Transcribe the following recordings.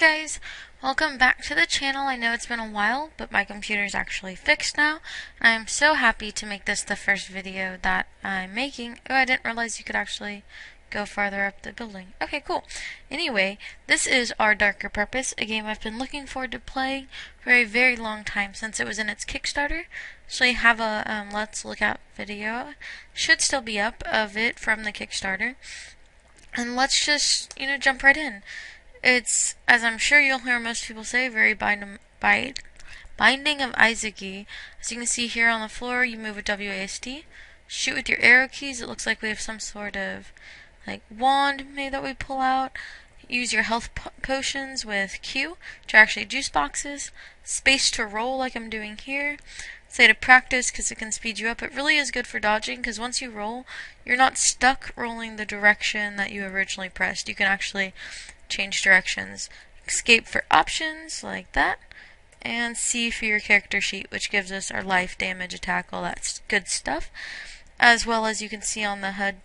guys, welcome back to the channel. I know it's been a while, but my computer's actually fixed now, and I'm so happy to make this the first video that I'm making. Oh, I didn't realize you could actually go farther up the building. Okay, cool. Anyway, this is Our Darker Purpose, a game I've been looking forward to playing for a very long time since it was in its Kickstarter. So I have a Let's Look Out video, should still be up, of it from the Kickstarter. And let's just, jump right in. It's, as I'm sure you'll hear most people say, very Binding of Isaac-y. As you can see here on the floor, you move with WASD. Shoot with your arrow keys. It looks like we have some sort of wand maybe that we pull out. Use your health potions with Q, which are actually juice boxes. Space to roll like I'm doing here. Say to practice because it can speed you up. It really is good for dodging because once you roll, you're not stuck rolling the direction that you originally pressed. You can actually change directions. Escape for options like that. And C for your character sheet, which gives us our life, damage, attack, all that good stuff. As well as you can see on the HUD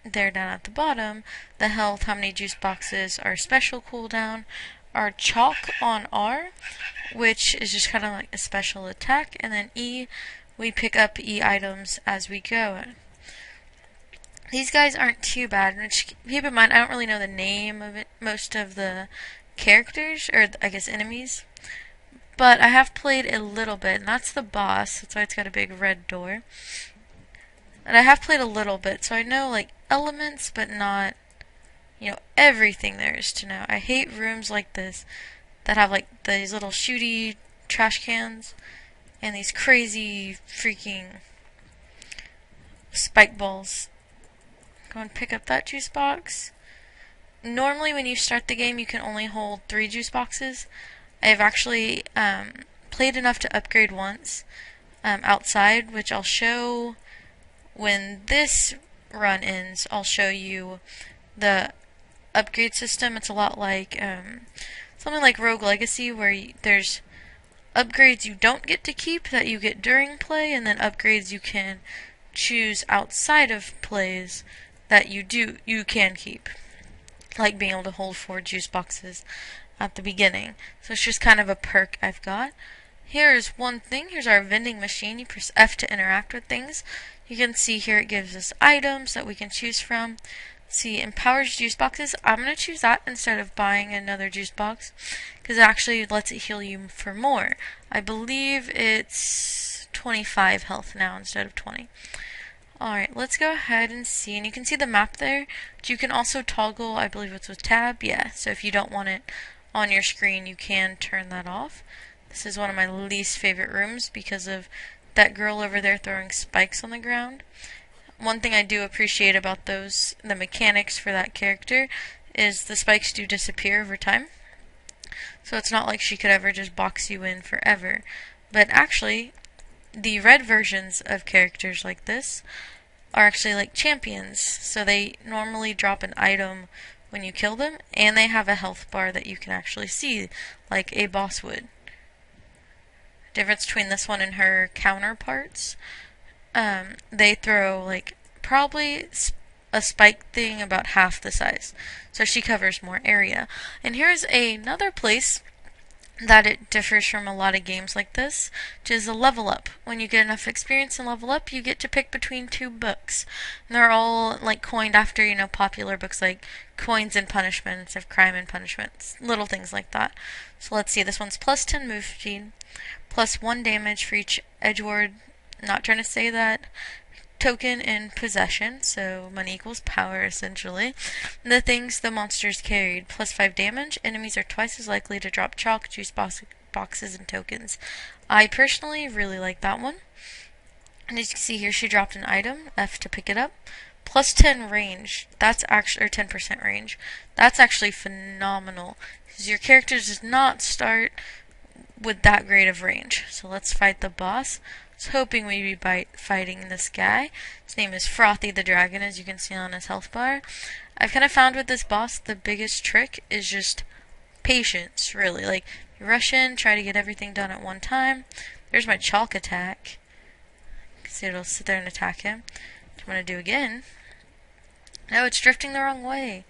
there down at the bottom, the health, how many juice boxes, our special cooldown, our chalk on R, which is just kind of like a special attack, and then E, we pick up E items as we go. These guys aren't too bad, which keep in mind I don't really know the name of most of the characters, or I guess enemies, but I have played a little bit, and that's the boss, that's why it's got a big red door. And I have played a little bit, so I know elements, but not everything there is to know. I hate rooms like this that have these little shooty trash cans and these crazy freaking spike balls. Go and pick up that juice box. Normally when you start the game you can only hold 3 juice boxes. I've actually played enough to upgrade once outside, which I'll show when this run ends. I'll show you the upgrade system. It's a lot like something like Rogue Legacy, where there's upgrades you don't get to keep that you get during play, and then upgrades you can choose outside of plays that you can keep, like being able to hold 4 juice boxes at the beginning. So it's just kind of a perk I've got. Here's one thing. Here's our vending machine. You press F to interact with things. You can see here it gives us items that we can choose from. See, empowers juice boxes. I'm going to choose that instead of buying another juice box because it actually lets it heal you for more. I believe it's 25 health now instead of 20. Alright, let's go ahead and see. And you can see the map there. But you can also toggle, I believe it's with tab. Yeah, so if you don't want it on your screen, you can turn that off. This is one of my least favorite rooms because of that girl over there throwing spikes on the ground. One thing I do appreciate about the mechanics for that character, is the spikes do disappear over time. So it's not like she could ever just box you in forever. But actually, the red versions of characters like this are actually like champions. So they normally drop an item when you kill them, and they have a health bar that you can actually see, like a boss would. Difference between this one and her counterparts, they throw probably a spike thing about half the size, so she covers more area. And here's another place that it differs from a lot of games like this, which is a level up. When you get enough experience and level up, you get to pick between 2 books. And they're all coined after popular books like Coins and Punishments of Crime and Punishments, little things like that. So let's see, this one's plus 10 move speed, plus 1 damage for each Edgeward, not trying to say that, token in possession, so money equals power essentially. The things the monsters carried, plus 5 damage. Enemies are twice as likely to drop chalk, juice boxes, and tokens. I personally really like that one. And as you can see here, she dropped an item, F to pick it up. Plus 10 range, that's actually, or 10% range, that's actually phenomenal, because your character does not start with that great of range. So let's fight the boss. I was hoping we'd be fighting this guy. His name is Frothy the Dragon, as you can see on his health bar. I've kind of found with this boss, the biggest trick is just patience, really. You rush in, try to get everything done at one time. There's my chalk attack. You can see it'll sit there and attack him. What I'm going to do again. No, it's drifting the wrong way.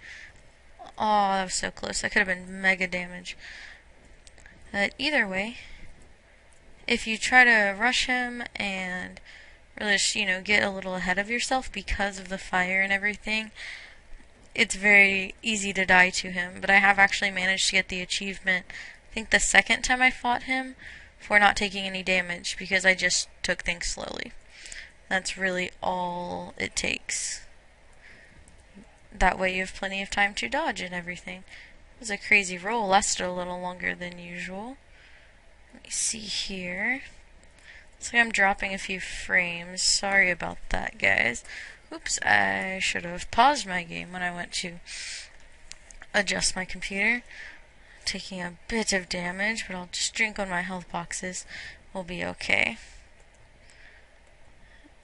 Oh, that was so close. That could have been mega damage. But either way, if you try to rush him and really just, get a little ahead of yourself because of the fire and everything, it's very easy to die to him. But I have actually managed to get the achievement, I think the second time I fought him, for not taking any damage because I just took things slowly. That's really all it takes. That way you have plenty of time to dodge and everything. It was a crazy roll, lasted a little longer than usual. Let me see here. Looks like I'm dropping a few frames. Sorry about that, guys. Oops, I should have paused my game when I went to adjust my computer. Taking a bit of damage, but I'll just drink one of my health boxes. We'll be okay.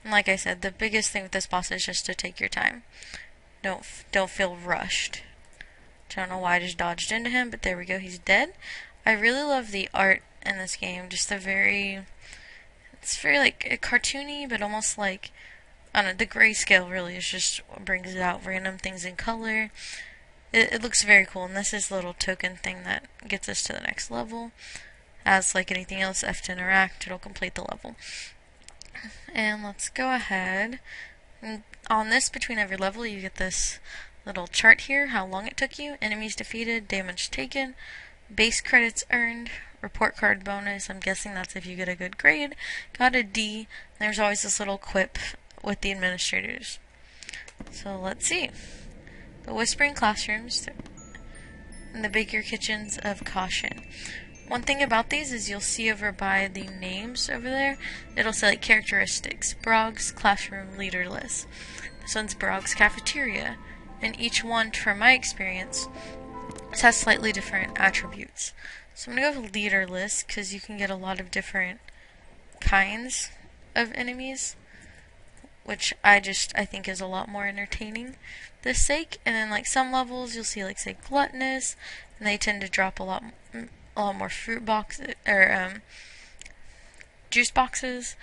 And like I said, the biggest thing with this boss is just to take your time. Don't feel rushed. Don't know why I just dodged into him, but there we go, he's dead. I really love the art in this game, just it's very like cartoony, but almost like, I don't know, the grayscale really is just what brings it out, random things in color. It looks very cool, and this is the little token thing that gets us to the next level. As like anything else, F to interact, it'll complete the level. And let's go ahead. And on this, between every level, you get this little chart here, how long it took you, enemies defeated, damage taken, base credits earned, report card bonus, I'm guessing that's if you get a good grade, got a D. There's always this little quip with the administrators. So let's see. The Whispering Classrooms and the Baker Kitchens of Caution. One thing about these is you'll see over by the names over there, it'll say like characteristics. Brog's Classroom Leader List. This one's Brog's Cafeteria. And each one, from my experience, has slightly different attributes. So I'm going to go with Leader List because you can get a lot of different kinds of enemies, which I think is a lot more entertaining this sake. And then like some levels you'll see like say gluttonous, and they tend to drop a lot more fruit boxes or juice boxes.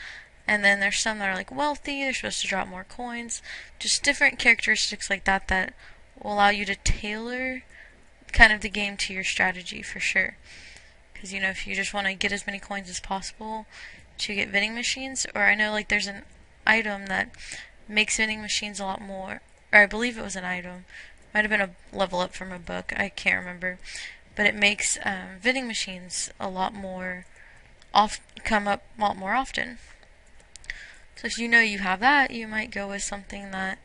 And then there's some that are like wealthy, they're supposed to drop more coins. Just different characteristics like that that will allow you to tailor kind of the game to your strategy for sure. Because if you just want to get as many coins as possible to get vending machines, or I know like there's an item that makes vending machines a lot more, or I believe it was an item, might have been a level up from a book, I can't remember, but it makes vending machines a lot more come up a lot more often. So if you have that, you might go with something that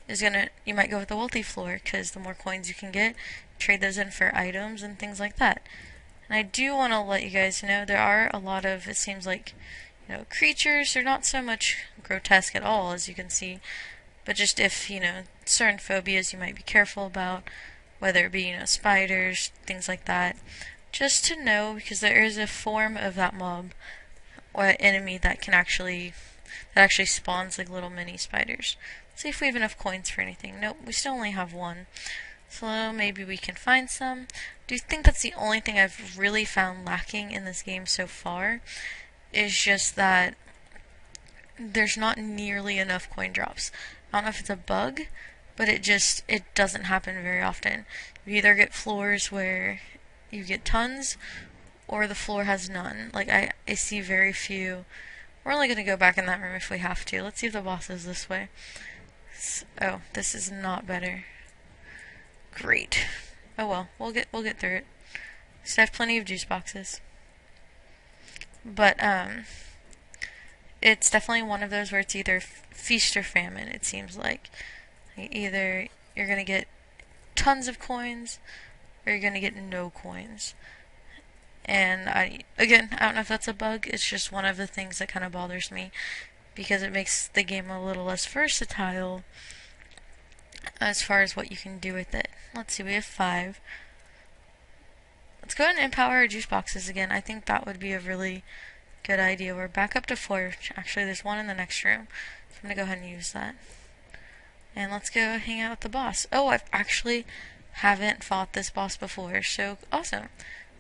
you might go with the wealthy floor, because the more coins you can get, trade those in for items and things like that. And I do want to let you guys know there are a lot of, it seems like, creatures. They're not so much grotesque at all, as you can see, but just if, certain phobias you might be careful about, whether it be, spiders, things like that. Just to know, because there is a form of that mob or enemy that actually spawns like little mini spiders. Let's see if we have enough coins for anything. Nope, we still only have one. So maybe we can find some. Do you think that's the only thing I've really found lacking in this game so far? Is just that there's not nearly enough coin drops. I don't know if it's a bug, but it doesn't happen very often. You either get floors where you get tons, or the floor has none. Like I see very few. We're only going to go back in that room if we have to. Let's see if the boss is this way. Oh, this is not better. Great. Oh well, we'll get through it. Still have plenty of juice boxes. But it's definitely one of those where it's either feast or famine, it seems like. Either you're going to get tons of coins, or you're going to get no coins. And I don't know if that's a bug, it's just one of the things that kind of bothers me, because it makes the game a little less versatile as far as what you can do with it. Let's see, we have 5. Let's go ahead and empower our juice boxes again. I think that would be a really good idea. We're back up to 4. Actually, there's one in the next room, so I'm going to go ahead and use that. And let's go hang out with the boss. Oh, I've actually haven't fought this boss before, so awesome.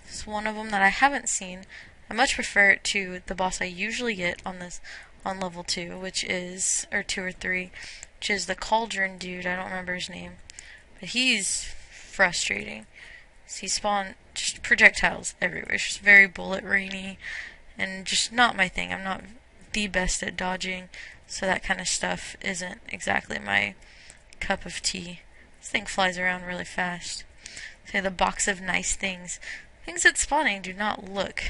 It's one of them that I haven't seen. I much prefer it to the boss I usually get on level 2, which is, or 2 or 3, which is the cauldron dude. I don't remember his name, but he's frustrating. See, spawn just projectiles everywhere. It's just very bullet rainy and just not my thing. I'm not the best at dodging, so that kind of stuff isn't exactly my cup of tea. This thing flies around really fast. So the box of nice things. Things that's spawning do not look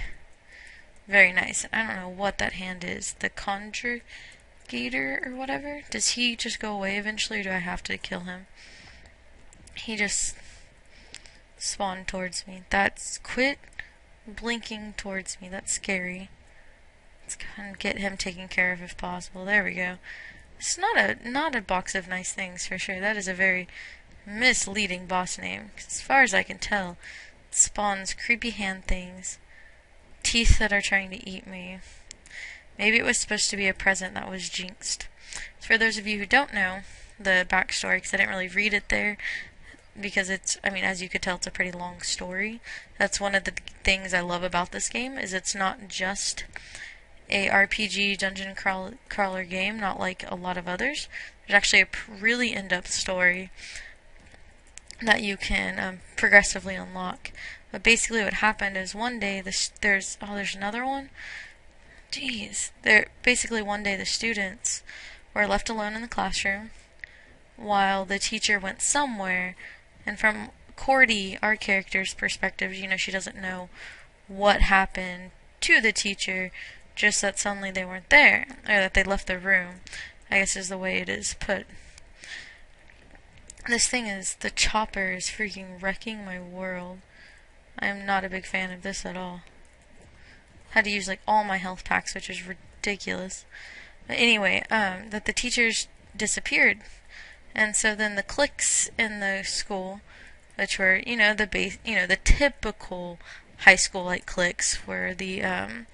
very nice. I don't know what that hand is. The conjugator or whatever? Does he just go away eventually, or do I have to kill him? He just spawned towards me. That's quit blinking towards me. That's scary. Let's go ahead and get him taken care of if possible. There we go. It's not a box of nice things for sure. That is a very misleading boss name. 'Cause as far as I can tell, it spawns creepy hand things. Teeth that are trying to eat me. Maybe it was supposed to be a present that was jinxed. For those of you who don't know the backstory, because I didn't really read it there, because it's, I mean, as you could tell, it's a pretty long story. That's one of the things I love about this game, is it's not just a RPG dungeon crawler game, not like a lot of others. There's actually a really in-depth story that you can progressively unlock. But basically what happened is one day, there's another one? Jeez. Basically one day the students were left alone in the classroom while the teacher went somewhere, and from Cordy, our character's perspective, you know, she doesn't know what happened to the teacher, just that suddenly they weren't there, or that they left the room, I guess is the way it is put. The chopper is freaking wrecking my world. I am not a big fan of this at all. Had to use like all my health packs, which is ridiculous. But anyway, that the teachers disappeared. And so then the cliques in the school, which were, you know, the typical high school like cliques, were the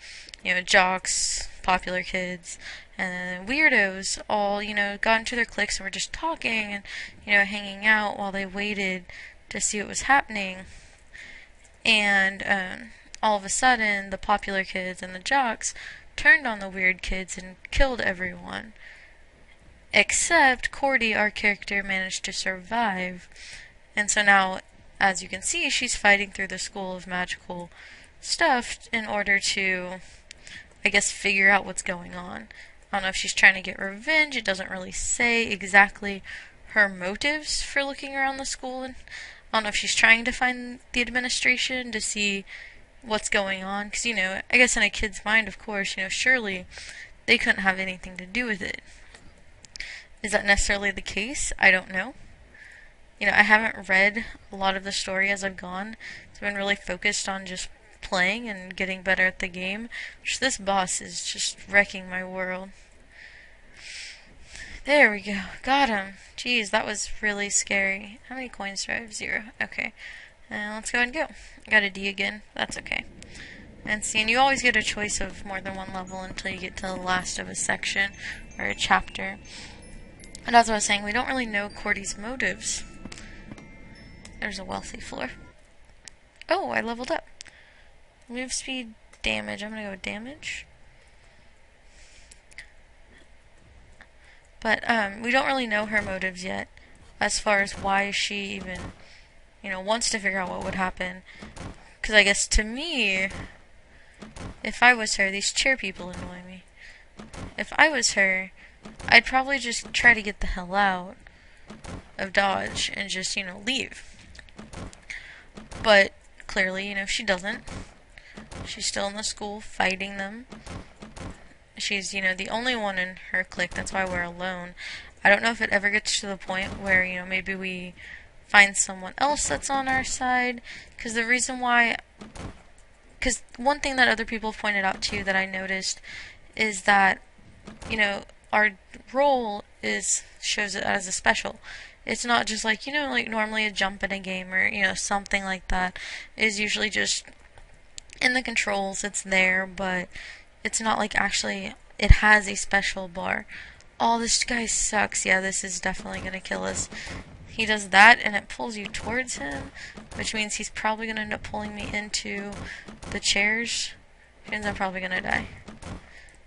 jocks, popular kids, and the weirdos all, got into their cliques and were just talking and, hanging out while they waited to see what was happening. And all of a sudden, the popular kids and the jocks turned on the weird kids and killed everyone. Except Cordy, our character, managed to survive. And so now, as you can see, she's fighting through the school of magical stuff in order to, I guess, figure out what's going on. I don't know if she's trying to get revenge. It doesn't really say exactly her motives for looking around the school. And I don't know if she's trying to find the administration to see what's going on. Because, I guess in a kid's mind, of course, surely they couldn't have anything to do with it. Is that necessarily the case? I don't know. I haven't read a lot of the story as I've gone. I've been really focused on just playing and getting better at the game. Which this boss is just wrecking my world. There we go. Got him. Jeez, that was really scary. How many coins do I have? 0. Okay. Let's go ahead and go. I got a D again. That's okay. And see, and you always get a choice of more than one level until you get to the last of a section or a chapter. And as I was saying, we don't really know Cordy's motives. There's a wealthy floor. Oh, I leveled up. Move speed, damage. I'm gonna go with damage. But, we don't really know her motives yet, as far as why she even, wants to figure out what would happen. Because I guess to me, if I was her, these chair people annoy me. If I was her, I'd probably just try to get the hell out of Dodge and just, leave. But clearly, she doesn't. She's still in the school fighting them. She's, the only one in her clique. That's why we're alone. I don't know if it ever gets to the point where, maybe we find someone else that's on our side. Because the reason why... Because one thing that other people have pointed out, too, that I noticed is that, our role shows it as a special. It's not just like, like normally a jump in a game or, something like that is usually just in the controls, it's there, but it's not like actually it has a special bar. Oh, this guy sucks. Yeah, this is definitely going to kill us. He does that and it pulls you towards him, which means he's probably going to end up pulling me into the chairs, which means I'm probably going to die.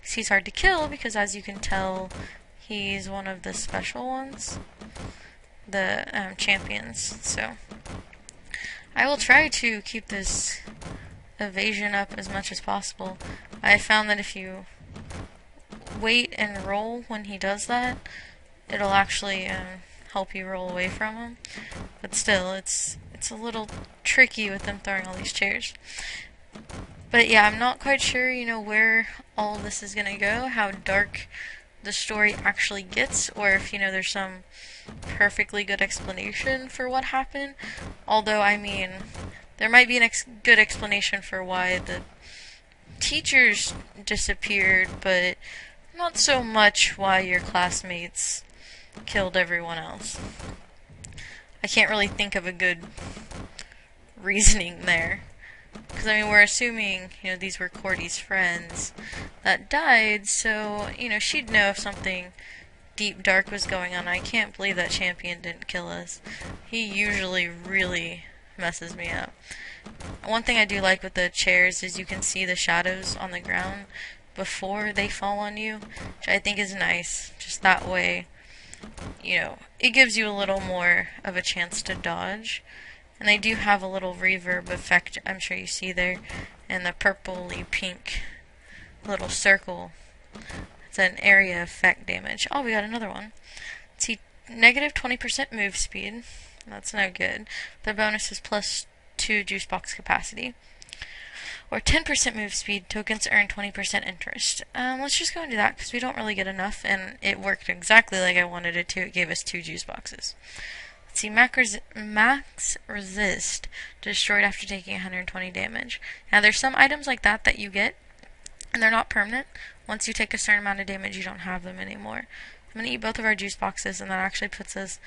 He's hard to kill because, as you can tell, he's one of the special ones, the champions. So I will try to keep this evasion up as much as possible. I found that if you wait and roll when he does that, it'll actually help you roll away from him. But still, it's a little tricky with them throwing all these chairs. But yeah, I'm not quite sure, where all this is gonna go, how dark the story actually gets, or if, there's some perfectly good explanation for what happened. Although, I mean, there might be a good explanation for why the teachers disappeared, but not so much why your classmates killed everyone else. I can't really think of a good reasoning there. Because, I mean, we're assuming, these were Cordy's friends that died, so, she'd know if something deep dark was going on. I can't believe that Champion didn't kill us. He usually really messes me up. One thing I do like with the chairs is you can see the shadows on the ground before they fall on you, which I think is nice. Just that way, it gives you a little more of a chance to dodge. And they do have a little reverb effect, I'm sure you see there, and the purpley pink little circle. It's an area effect damage. Oh, we got another one. See, negative 20% move speed. That's no good. The bonus is plus 2 juice box capacity. Or 10% move speed, tokens earn 20% interest. Let's just go and do that, because we don't really get enough, and it worked exactly like I wanted it to. It gave us 2 juice boxes. Let's see, max resist, destroyed after taking 120 damage. Now, there's some items like that you get, and they're not permanent. Once you take a certain amount of damage, you don't have them anymore. I'm going to eat both of our juice boxes, and that actually puts us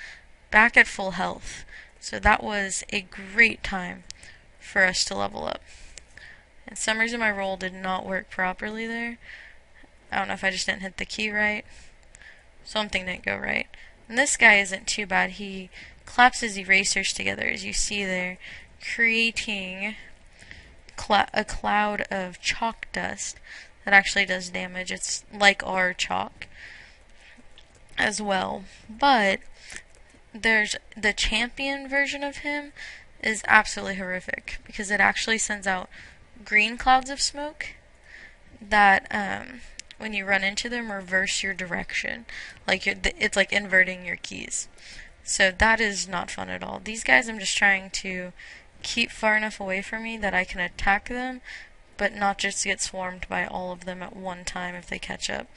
back at full health. So that was a great time for us to level up. And some reason my roll did not work properly there. I don't know if I just didn't hit the key right. Something didn't go right. And this guy isn't too bad. He claps his erasers together, as you see there, creating a cloud of chalk dust that actually does damage. It's like our chalk as well. But there's the champion version of him is absolutely horrific, because it actually sends out green clouds of smoke that when you run into them, reverse your direction. Like it's like inverting your keys. So that is not fun at all. These guys I'm just trying to keep far enough away from me that I can attack them, but not just get swarmed by all of them at one time if they catch up.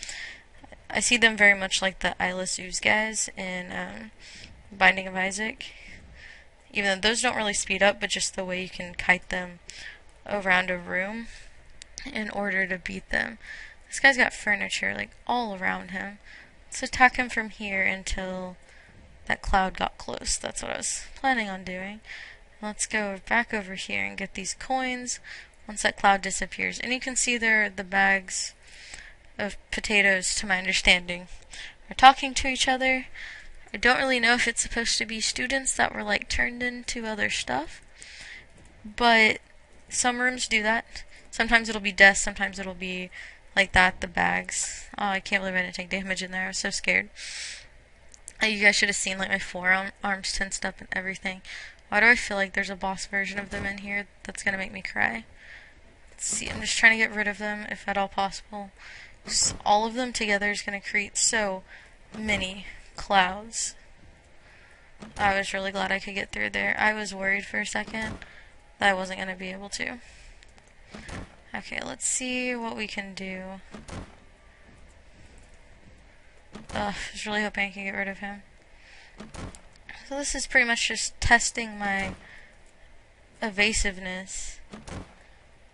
I see them very much like the Eyeless Ooze guys in Binding of Isaac. Even though those don't really speed up, but just the way you can kite them around a room in order to beat them. This guy's got furniture like all around him. Let's attack him from here until that cloud got close. That's what I was planning on doing. Let's go back over here and get these coins once that cloud disappears. And you can see there the bags of potatoes, to my understanding, are talking to each other. I don't really know if it's supposed to be students that were like turned into other stuff, but some rooms do that. Sometimes it'll be desks, sometimes it'll be like that, the bags. Oh, I can't believe I didn't take damage in there. I was so scared. You guys should have seen like my forearms tensed up and everything. Why do I feel like there's a boss version of them in here that's gonna make me cry? Let's see, I'm just trying to get rid of them if at all possible. Just all of them together is gonna create so many clouds. I was really glad I could get through there. I was worried for a second that I wasn't gonna be able to. Okay, let's see what we can do. I was really hoping I could get rid of him. So this is pretty much just testing my evasiveness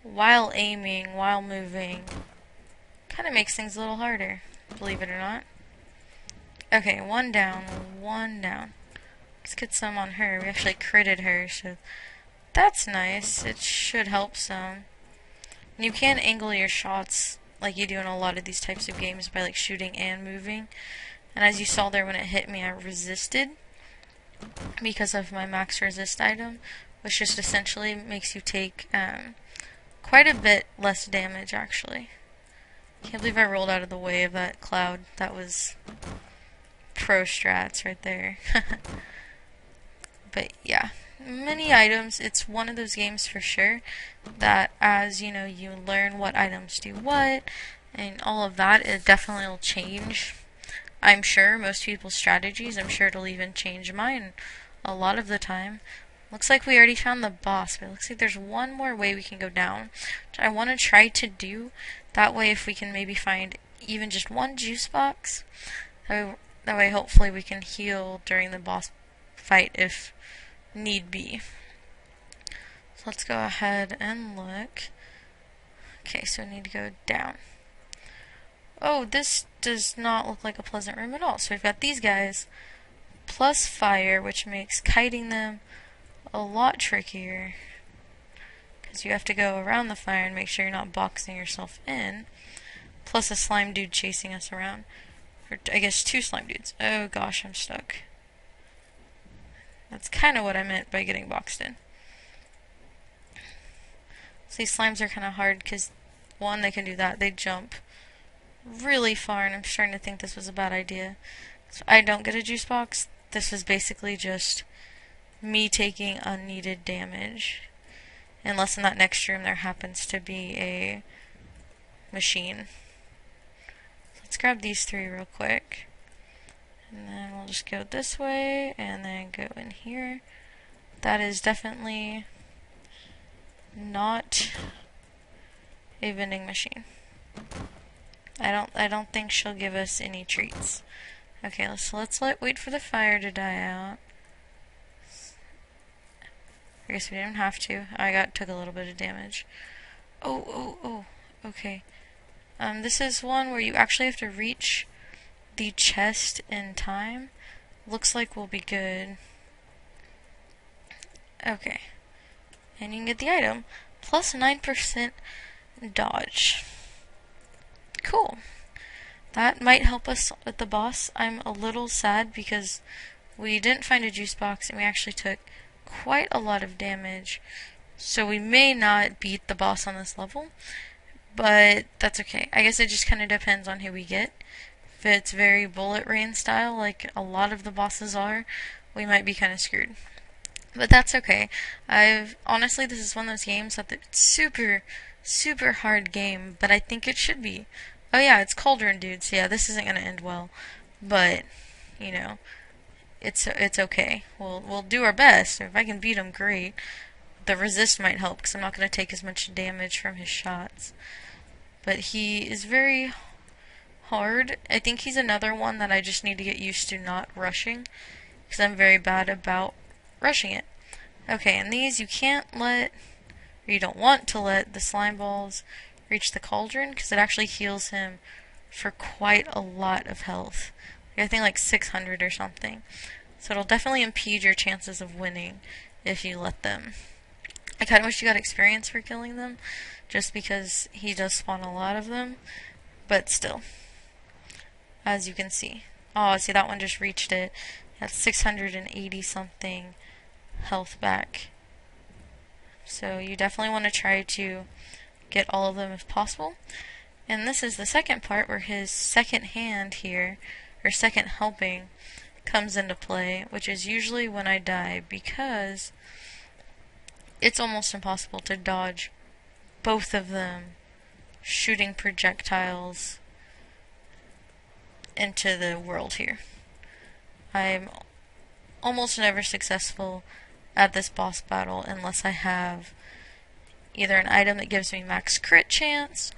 while aiming, while moving. Kind of makes things a little harder, believe it or not. Okay, one down, one down. Let's get some on her. We actually critted her, so that's nice. It should help some. And you can angle your shots like you do in a lot of these types of games by like shooting and moving. And as you saw there, when it hit me, I resisted because of my max resist item, which just essentially makes you take quite a bit less damage, actually. Can't believe I rolled out of the way of that cloud. That was pro strats right there. But yeah, many items. It's one of those games for sure that as you know you learn what items do what and all of that, it definitely will change. I'm sure most people's strategies. I'm sure it'll even change mine a lot of the time. Looks like we already found the boss, but it looks like there's one more way we can go down, which I want to try to do. That way, if we can maybe find even just one juice box, that way hopefully we can heal during the boss fight if need be. So let's go ahead and look. Okay, so we need to go down. Oh, this does not look like a pleasant room at all. So we've got these guys, plus fire, which makes kiting them a lot trickier. Because you have to go around the fire and make sure you're not boxing yourself in. Plus a slime dude chasing us around. Or I guess 2 slime dudes. Oh gosh, I'm stuck. That's kind of what I meant by getting boxed in. So these slimes are kind of hard because, one, they can do that. They jump really far, and I'm starting to think this was a bad idea. So I don't get a juice box. This was basically just me taking unneeded damage. Unless in that next room there happens to be a machine. Let's grab these 3 real quick. And then we'll just go this way and then go in here. That is definitely not a vending machine. I don't think she'll give us any treats. Okay, let's wait for the fire to die out. I guess we didn't have to. Took a little bit of damage. Oh, okay. This is one where you actually have to reach the chest in time. Looks like we'll be good. Okay. And you can get the item. Plus 9% dodge. Cool. That might help us with the boss. I'm a little sad because we didn't find a juice box and we actually took quite a lot of damage. So we may not beat the boss on this level, but that's okay. I guess it just kind of depends on who we get. If it's very bullet rain style, like a lot of the bosses are, we might be kind of screwed. But that's okay. Honestly, this is one of those games that it's super hard game, but I think it should be. Oh yeah, it's Cauldron Dudes. Yeah, this isn't gonna end well, but you know, it's okay. We'll do our best. If I can beat him, great. The resist might help because I'm not gonna take as much damage from his shots. But he is very hard. I think he's another one that I just need to get used to not rushing because I'm very bad about rushing it. Okay, and these you can't let, or you don't want to let the slime balls reach the cauldron because it actually heals him for quite a lot of health. I think like 600 or something. So it'll definitely impede your chances of winning if you let them. I kind of wish you got experience for killing them just because he does spawn a lot of them, but still, as you can see. Oh, see, that one just reached it. That's 680 something health back. So you definitely want to try to get all of them if possible. And this is the second part where his second hand here, or second helping, comes into play, which is usually when I die because it's almost impossible to dodge both of them shooting projectiles into the world here. I'm almost never successful at this boss battle unless I have either an item that gives me max crit chance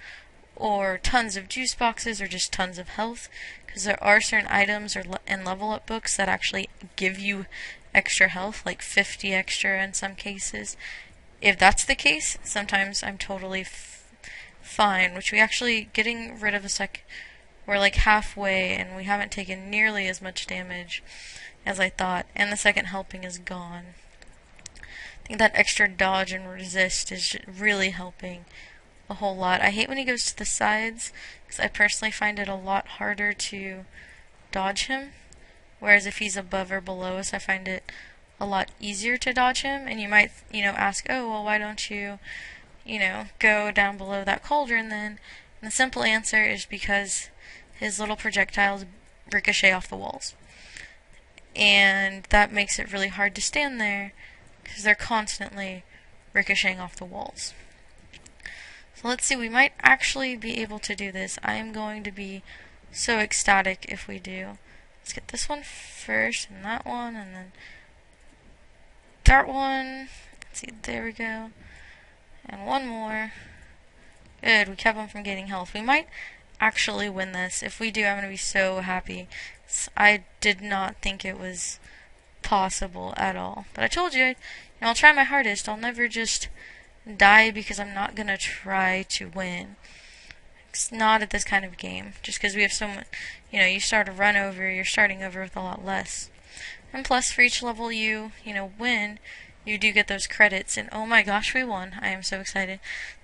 or tons of juice boxes or just tons of health, because there are certain items and level up books that actually give you extra health, like 50 extra in some cases. If that's the case, sometimes I'm totally fine, which we actually getting rid of we're like halfway and we haven't taken nearly as much damage as I thought, and the second helping is gone. I think that extra dodge and resist is really helping a whole lot. I hate when he goes to the sides because I personally find it a lot harder to dodge him, whereas if he's above or below us I find it a lot easier to dodge him. And you might ask, oh well, why don't you go down below that cauldron then? And the simple answer is because his little projectiles ricochet off the walls, and that makes it really hard to stand there because they're constantly ricocheting off the walls. So let's see, we might actually be able to do this. I am going to be so ecstatic if we do. Let's get this one first, and that one, and then that one. Let's see, there we go. And one more. Good, we kept them from getting health. We might actually win this. If we do, I'm going to be so happy. I did not think it was possible at all. But I told you, I'll try my hardest. I'll never just die because I'm not going to try to win. It's not at this kind of game. Just because we have so much, you start a run over, you're starting over with a lot less. And plus, for each level you win, you do get those credits. And oh my gosh, we won. I am so excited.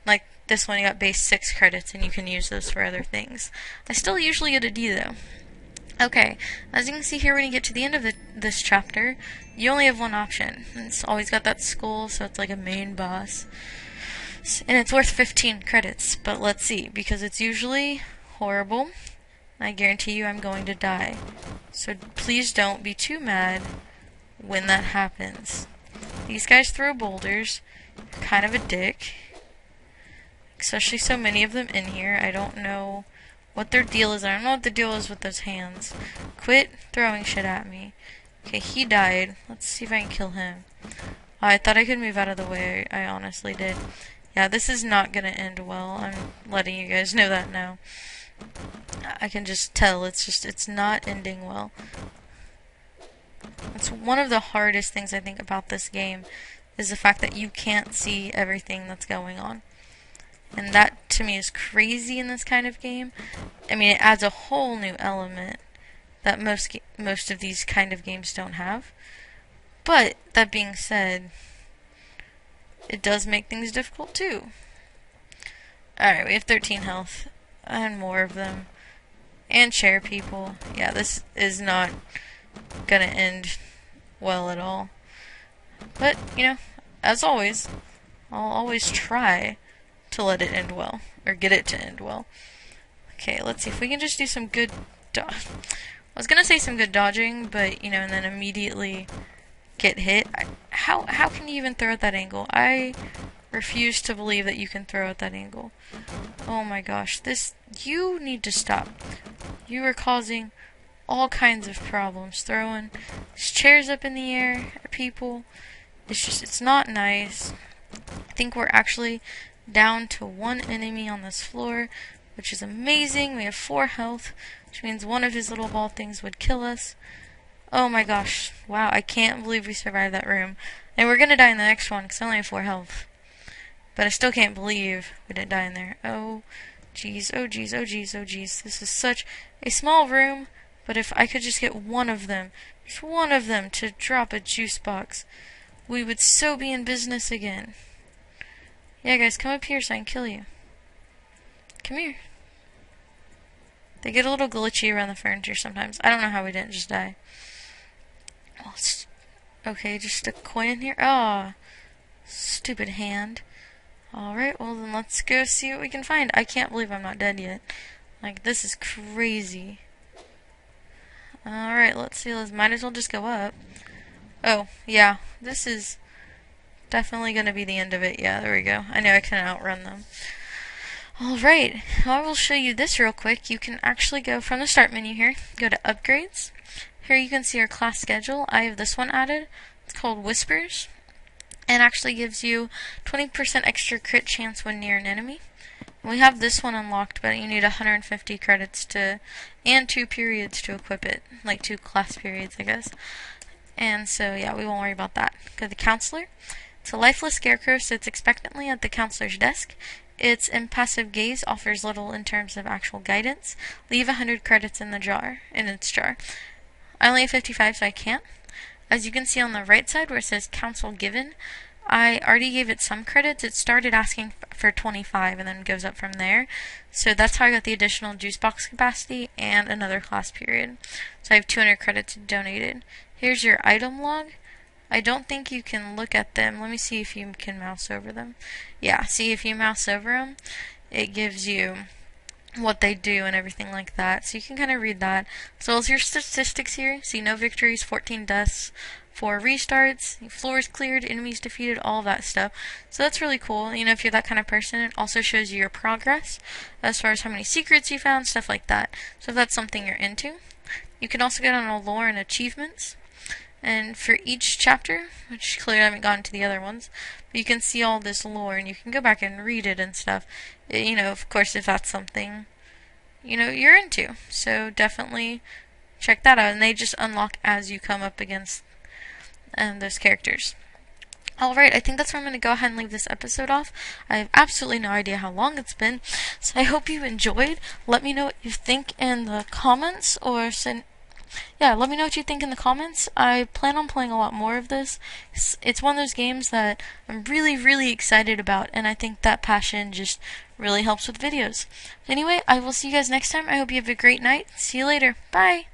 Like this one, you got base 6 credits, and you can use those for other things. I still usually get a D, though. Okay, as you can see here, when you get to the end of this chapter, you only have one option. It's always got that skull, so it's like a main boss. And it's worth 15 credits, but let's see, because it's usually horrible. I guarantee you I'm going to die. So please don't be too mad when that happens. These guys throw boulders. Kind of a dick. Especially so many of them in here. I don't know what their deal is. I don't know what the deal is with those hands. Quit throwing shit at me. Okay, he died. Let's see if I can kill him. Oh, I thought I could move out of the way. I honestly did. Yeah, this is not gonna end well. I'm letting you guys know that now. I can just tell. It's not ending well. It's one of the hardest things I think about this game is the fact that you can't see everything that's going on. And that, to me, is crazy in this kind of game. I mean, it adds a whole new element that most of these kind of games don't have. But, that being said, it does make things difficult, too. Alright, we have 13 health. And more of them. And chair people. Yeah, this is not gonna end well at all. But, as always, I'll always try to let it end well, or get it to end well. Okay, let's see if we can just do some good I was gonna say some good dodging, but, and then immediately get hit. How can you even throw at that angle? I refuse to believe that you can throw at that angle. Oh my gosh, you need to stop. You are causing all kinds of problems, throwing these chairs up in the air at people. It's not nice. I think we're actually down to one enemy on this floor, which is amazing. We have 4 health, which means one of his little ball things would kill us. Oh my gosh. Wow, I can't believe we survived that room. And we're gonna die in the next one, because I only have 4 health. But I still can't believe we didn't die in there. Oh, jeez, oh jeez, oh jeez, oh jeez. This is such a small room, but if I could just get one of them, just one of them, to drop a juice box, we would so be in business again. Yeah, guys, come up here so I can kill you. Come here. They get a little glitchy around the furniture sometimes. I don't know how we didn't just die. Oh, okay, just a coin in here. Ah, stupid hand. Alright, well then let's go see what we can find. I can't believe I'm not dead yet. Like, this is crazy. Alright, let's see. Might as well just go up. Oh, yeah, this is definitely going to be the end of it. Yeah, there we go. I know I can outrun them. Alright, I will show you this real quick. You can actually go from the start menu here, go to upgrades. Here you can see our class schedule. I have this one added. It's called Whispers. And actually gives you 20% extra crit chance when near an enemy. We have this one unlocked, but you need 150 credits and 2 periods to equip it. Like 2 class periods, I guess. And so, yeah, we won't worry about that. Go to the counselor. It's a lifeless scarecrow, sits expectantly at the counselor's desk. Its impassive gaze offers little in terms of actual guidance. Leave 100 credits in its jar. I only have 55, so I can't. As you can see on the right side where it says counsel given, I already gave it some credits. It started asking for 25 and then goes up from there. So that's how I got the additional juice box capacity and another class period. So I have 200 credits donated. Here's your item log. I don't think you can look at them. Let me see if you can mouse over them. Yeah, see, if you mouse over them, it gives you what they do and everything like that. So you can kind of read that. So as your statistics here, see no victories, 14 deaths, 4 restarts, floors cleared, enemies defeated, all of that stuff. So that's really cool. You know, if you're that kind of person, it also shows you your progress as far as how many secrets you found, stuff like that. So if that's something you're into. You can also get on a lore and achievements. And for each chapter, which clearly I haven't gotten to the other ones, but you can see all this lore and you can go back and read it and stuff. You know, of course, if that's something, you know, you're into. So definitely check that out. And they just unlock as you come up against those characters. Alright, I think that's where I'm going to go ahead and leave this episode off. I have absolutely no idea how long it's been, so I hope you enjoyed. Let me know what you think in the comments, or let me know what you think in the comments. I plan on playing a lot more of this. It's one of those games that I'm really, really excited about, and I think that passion just really helps with videos. Anyway, I will see you guys next time. I hope you have a great night. See you later. Bye!